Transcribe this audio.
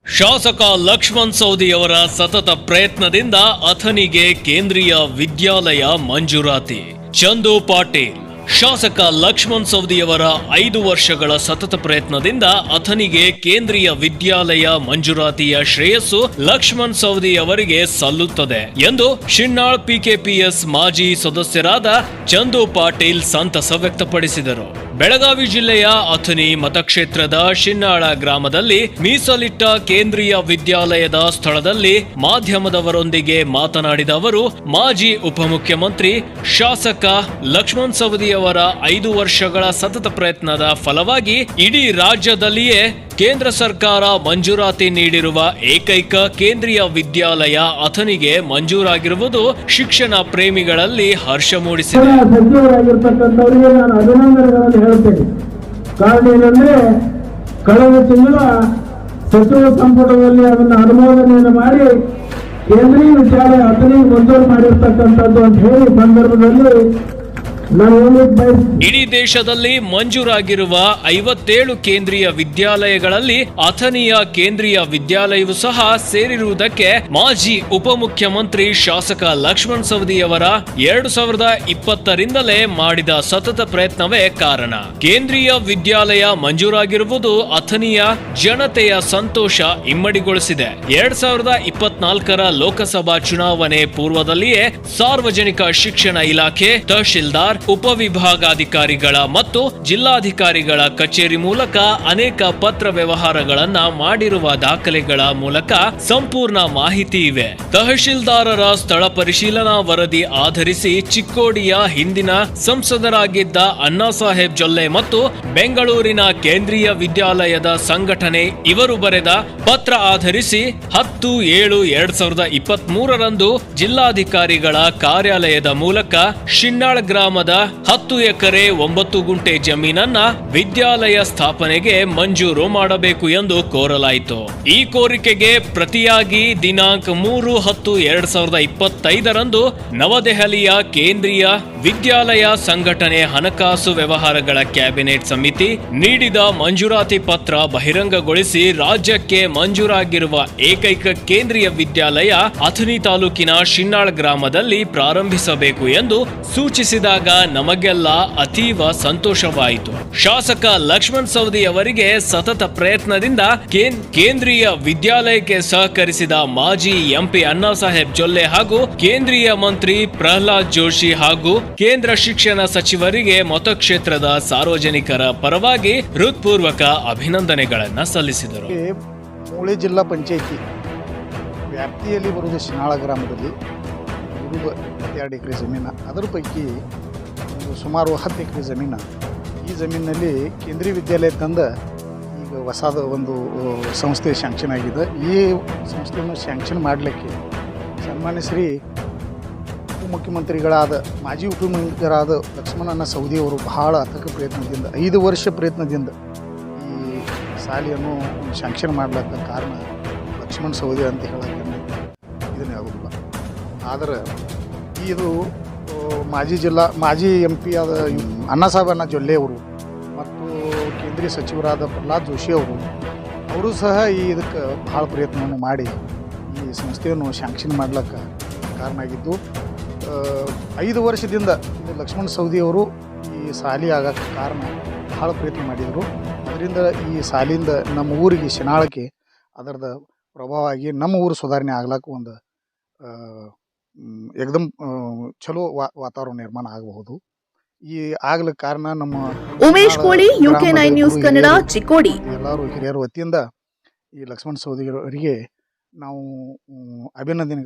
ಶಾಸಕ ಲಕ್ಷ್ಮಣ್ ಸವದಿಯವರ ಸತತ ಪ್ರಯತ್ನದಿಂದ ಅಥಣಿಗೆ ಕೇಂದ್ರೀಯ ವಿದ್ಯಾಲಯ ಮಂಜೂರಾತಿ. ಚಂದು ಪಾಟೀಲ್. ಶಾಸಕ ಲಕ್ಷ್ಮಣ್ ಸವದಿಯವರ 5 ವರ್ಷಗಳ ಸತತ ಪ್ರಯತ್ನದಿಂದ ಅಥಣಿಗೆ ಕೇಂದ್ರೀಯ ವಿದ್ಯಾಲಯ ಮಂಜೂರಾತಿಯ ಶ್ರೇಯಸ್ಸು ಲಕ್ಷ್ಮಣ್ ಸವದಿ ಅವರಿಗೆ ಸಲ್ಲುತ್ತದೆ ಎಂದು ಶಿನ್ನಾಳ್ ಪಿಕೆಪಿಎಸ್ ಮಾಜಿ ಸದಸ್ಯರಾದ ಚಂದು ಪಾಟೀಲ್ ಸಂತಸ ವ್ಯಕ್ತಪಡಿಸಿದರು. ಬೆಳಗಾವಿ ಜಿಲ್ಲೆಯ ಅಥಣಿ ಮತಕ್ಷೇತ್ರದ ಶಿನ್ನಾಳ ಗ್ರಾಮದಲ್ಲಿ ಮೀಸಲಿಟ್ಟ ಕೇಂದ್ರೀಯ ವಿದ್ಯಾಲಯದ ಸ್ಥಳದಲ್ಲಿ ಮಾಧ್ಯಮದವರೊಂದಿಗೆ ಮಾತನಾಡಿದ ಅವರು, ಮಾಜಿ ಉಪಮುಖ್ಯಮಂತ್ರಿ ಶಾಸಕ ಲಕ್ಷ್ಮಣ್ ಸವದಿ ಅವರ 5 ವರ್ಷಗಳ ಸತತ ಪ್ರಯತ್ನದ ಫಲವಾಗಿ ಇಡೀ ರಾಜ್ಯದಲ್ಲಿಯೇ ಕೇಂದ್ರ ಸರ್ಕಾರ ಮಂಜೂರಾತಿ ನೀಡಿರುವ ಏಕೈಕ ಕೇಂದ್ರೀಯ ವಿದ್ಯಾಲಯ ಅಥಣಿಗೆ ಮಂಜೂರಾಗಿರುವುದು ಶಿಕ್ಷಣ ಪ್ರೇಮಿಗಳಲ್ಲಿ ಹರ್ಷ ಮೂಡಿಸಿದೆ. ಸಚಿವರಾಗಿರ್ತಕ್ಕಂಥವರಿಗೆ ನಾನು ಅಭಿನಂದನೆಗಳನ್ನು ಹೇಳ್ತೇನೆ. ಕಾರಣ ಏನಂದ್ರೆ, ಕಳೆದ ತಿಂಗಳ ಸಚಿವ ಸಂಪುಟದಲ್ಲಿ ಅದನ್ನು ಅನುಮೋದನೆಯನ್ನು ಮಾಡಿ ಕೇಂದ್ರೀಯ ವಿದ್ಯಾಲಯ ಅಥಣಿಗೆ ಮಂಜೂರು ಮಾಡಿರ್ತಕ್ಕಂಥದ್ದು ಅಂತ ಹೇಳಿ ಸಂದರ್ಭದಲ್ಲಿ ಇಡೀ ದೇಶದಲ್ಲಿ ಮಂಜೂರಾಗಿರುವ 57 ಕೇಂದ್ರೀಯ ವಿದ್ಯಾಲಯಗಳಲ್ಲಿ ಅಥಣಿಯ ಕೇಂದ್ರೀಯ ವಿದ್ಯಾಲಯವೂ ಸಹ ಸೇರಿರುವುದಕ್ಕೆ ಮಾಜಿ ಉಪಮುಖ್ಯಮಂತ್ರಿ ಶಾಸಕ ಲಕ್ಷ್ಮಣ್ ಸವದಿಯವರ 2020ರಿಂದಲೇ ಮಾಡಿದ ಸತತ ಪ್ರಯತ್ನವೇ ಕಾರಣ. ಕೇಂದ್ರೀಯ ವಿದ್ಯಾಲಯ ಮಂಜೂರಾಗಿರುವುದು ಅಥಣಿಯ ಜನತೆಯ ಸಂತೋಷ ಇಮ್ಮಡಿಗೊಳಿಸಿದೆ. 2024ರ ಲೋಕಸಭಾ ಚುನಾವಣೆ ಪೂರ್ವದಲ್ಲಿಯೇ ಸಾರ್ವಜನಿಕ ಶಿಕ್ಷಣ ಇಲಾಖೆ, ತಹಶೀಲ್ದಾರ್, ಉಪವಿಭಾಗಾಧಿಕಾರಿಗಳ ಮತ್ತು ಜಿಲ್ಲಾಧಿಕಾರಿಗಳ ಕಚೇರಿ ಮೂಲಕ ಅನೇಕ ಪತ್ರ ವ್ಯವಹಾರಗಳನ್ನ ಮಾಡಿರುವ ದಾಖಲೆಗಳ ಮೂಲಕ ಸಂಪೂರ್ಣ ಮಾಹಿತಿ ಇವೆ. ತಹಶೀಲ್ದಾರರ ಸ್ಥಳ ಪರಿಶೀಲನಾ ವರದಿ ಆಧರಿಸಿ ಚಿಕ್ಕೋಡಿಯ ಹಿಂದಿನ ಸಂಸದರಾಗಿದ್ದ ಅಣ್ಣಾ ಸಾಹೇಬ್ ಜೊಲ್ಲೆ ಮತ್ತು ಬೆಂಗಳೂರಿನ ಕೇಂದ್ರೀಯ ವಿದ್ಯಾಲಯದ ಸಂಘಟನೆ ಇವರು ಬರೆದ ಪತ್ರ ಆಧರಿಸಿ 10/7/2023ರಂದು ಜಿಲ್ಲಾಧಿಕಾರಿಗಳ ಕಾರ್ಯಾಲಯದ ಮೂಲಕ ಶಿನ್ನಾಳ್ ಗ್ರಾಮದ 10 ಎಕರೆ 9 ಗುಂಟೆ ಜಮೀನನ್ನ ವಿದ್ಯಾಲಯ ಸ್ಥಾಪನೆಗೆ ಮಂಜೂರು ಮಾಡಬೇಕು ಎಂದು ಕೋರಲಾಯಿತು. ಈ ಕೋರಿಕೆಗೆ ಪ್ರತಿಯಾಗಿ ದಿನಾಂಕ 3/10/2025ರಂದು ನವದೆಹಲಿಯ ಕೇಂದ್ರೀಯ ವಿದ್ಯಾಲಯ ಸಂಘಟನೆ ಹಣಕಾಸು ವ್ಯವಹಾರಗಳ ಕ್ಯಾಬಿನೆಟ್ ಸಮಿತಿ ನೀಡಿದ ಮಂಜೂರಾತಿ ಪತ್ರ ಬಹಿರಂಗಗೊಳಿಸಿ ರಾಜ್ಯಕ್ಕೆ ಮಂಜೂರಾಗಿರುವ ಏಕೈಕ ಕೇಂದ್ರೀಯ ವಿದ್ಯಾಲಯ ಅಥಣಿ ತಾಲೂಕಿನ ಶಿನ್ನಾಳ್ ಗ್ರಾಮದಲ್ಲಿ ಪ್ರಾರಂಭಿಸಬೇಕು ಎಂದು ಸೂಚಿಸಿದಾಗ ನಮಗೆಲ್ಲ ಅತೀವ ಸಂತೋಷವಾಯಿತು. ಶಾಸಕ ಲಕ್ಷ್ಮಣ್ ಸವದಿ ಅವರಿಗೆ ಸತತ ಪ್ರಯತ್ನದಿಂದ ಕೇಂದ್ರೀಯ ವಿದ್ಯಾಲಯಕ್ಕೆ ಸಹಕರಿಸಿದ ಮಾಜಿ ಎಂಪಿ ಅಣ್ಣಾ ಸಾಹೇಬ್ ಜೊಲ್ಲೆ ಹಾಗೂ ಕೇಂದ್ರೀಯ ಮಂತ್ರಿ ಪ್ರಹ್ಲಾದ್ ಜೋಶಿ ಹಾಗೂ ಕೇಂದ್ರ ಶಿಕ್ಷಣ ಸಚಿವರಿಗೆ ಮತಕ್ಷೇತ್ರದ ಸಾರ್ವಜನಿಕರ ಪರವಾಗಿ ಹೃತ್ಪೂರ್ವಕ ಅಭಿನಂದನೆಗಳನ್ನ ಸಲ್ಲಿಸಿದರು. ಮೂಳೆ ಜಿಲ್ಲಾ ಪಂಚಾಯಿತಿ ವ್ಯಾಪ್ತಿಯಲ್ಲಿ ಬರುವುದು ಶಿನ್ನಾಳ ಗ್ರಾಮದಲ್ಲಿ 22 ಎಕರೆ ಜಮೀನು, ಅದರ ಪೈಕಿ ಸುಮಾರು 10 ಎಕರೆ ಜಮೀನು. ಈ ಜಮೀನಿನಲ್ಲಿ ಕೇಂದ್ರೀಯ ವಿದ್ಯಾಲಯ ತಂದ ಈಗ ಹೊಸದ ಒಂದು ಸಂಸ್ಥೆ ಸ್ಯಾಂಕ್ಷನ್ ಆಗಿದೆ. ಈ ಸಂಸ್ಥೆಯನ್ನು ಸ್ಯಾಂಕ್ಷನ್ ಮಾಡಲಿಕ್ಕೆ ಸನ್ಮಾನ್ಯ ಶ್ರೀ ಉಪಮುಖ್ಯಮಂತ್ರಿಗಳಾದ ಮಾಜಿ ಉಪಮುಖ್ಯಮಂತ್ರಿಗಳಾದ ಲಕ್ಷ್ಮಣಣ್ಣ ಸವದಿ ಅವರು ಬಹಳ ಅತಕ ಪ್ರಯತ್ನದಿಂದ 5 ವರ್ಷ ಪ್ರಯತ್ನದಿಂದ ಈ ಶಾಲೆಯನ್ನು ಸ್ಯಾಂಕ್ಷನ್ ಮಾಡಲಿಕ್ಕೆ ಕಾರಣ ಲಕ್ಷ್ಮಣ್ ಸವದಿ ಅಂತ ಹೇಳೋಕ್ಕೆ ಇದನ್ನೇ ಆಗೋದಿಲ್ಲ. ಆದರೆ ಇದು ಮಾಜಿ ಎಂ ಪಿ ಆದ ಅಣ್ಣಾ ಸಾಹೇಬ್ ಜೊಲ್ಲೆ ಅವರು ಮತ್ತು ಕೇಂದ್ರೀಯ ಸಚಿವರಾದ ಪ್ರಹ್ಲಾದ್ ಜೋಶಿ ಅವರು ಸಹ ಇದಕ್ಕೆ ಭಾಳ ಪ್ರಯತ್ನವನ್ನು ಮಾಡಿ ಈ ಸಂಸ್ಥೆಯನ್ನು ಸ್ಯಾಂಕ್ಷನ್ ಮಾಡ್ಲಿಕ್ಕೆ ಕಾರಣ ಆಗಿದ್ದು, 5 ವರ್ಷದಿಂದ ಲಕ್ಷ್ಮಣ್ ಸವದಿ ಅವರು ಈ ಶಾಲೆ ಆಗೋಕ್ಕೆ ಕಾರಣ ಭಾಳ ಪ್ರಯತ್ನ ಮಾಡಿದರು. ಅದರಿಂದ ಈ ಶಾಲೆಯಿಂದ ನಮ್ಮ ಊರಿಗೆ ಶಿನಾಳಕ್ಕೆ ಅದರದ ಪ್ರಭಾವ ಆಗಿ ನಮ್ಮ ಊರು ಸುಧಾರಣೆ ಆಗ್ಲಿಕ್ಕೆ ಒಂದು ಏಕದಮ್ ಚಲೋ ವಾತಾವರಣ ನಿರ್ಮಾಣ ಆಗಬಹುದು. ಈ ಆಗ್ಲಿಕ್ಕೆ ಕಾರಣ ನಮ್ಮ ಉಮೇಶ್ ಕೋಳಿ, UK9 ನ್ಯೂಸ್ ಕನ್ನಡ, ಚಿಕ್ಕೋಡಿ. ಎಲ್ಲರೂ ಹಿರಿಯರ ವತಿಯಿಂದ ಈ ಲಕ್ಷ್ಮಣ್ ಸವದಿ ಅವರಿಗೆ ನಾವು ಅಭಿನಂದನೆ